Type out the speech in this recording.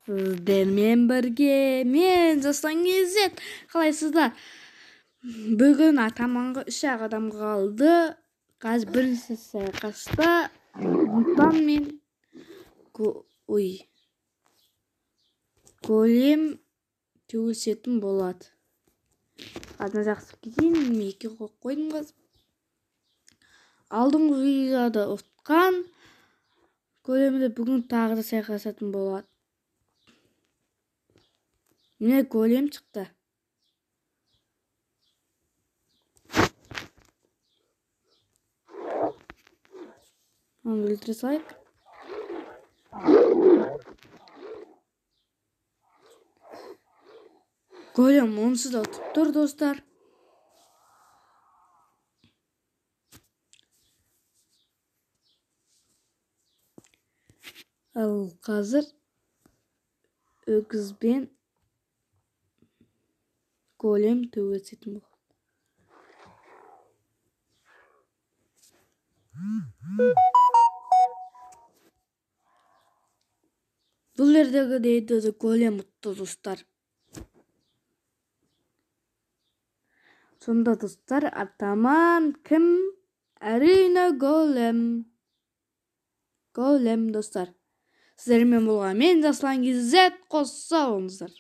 Сіздермен бірге мен Жасан Кезет. Қалайсыздар? Бүгін атаманға 3 адам қалды. Қазір бірінші сайқаста ұмтан мен голем төгілсетін болады. Адына жақсы кетейін, меке қойып қойдым қазір. Алдыңғы видеода ұтқан големді бүгін тағы да сайқасатын болады. Міне голем шықты. Onu өлтіре салайық. Голем онсыз да ұтып тұр, достар. Ал қазір өгізбен голем төгілсетін болады. Бұл жердегі дейді голем ұтты, достар. Сонда достар, атаман кім? Әрине голем. Голем, достар. Сіздермен болған мен Жасан Кезет, қоса болыңыздар.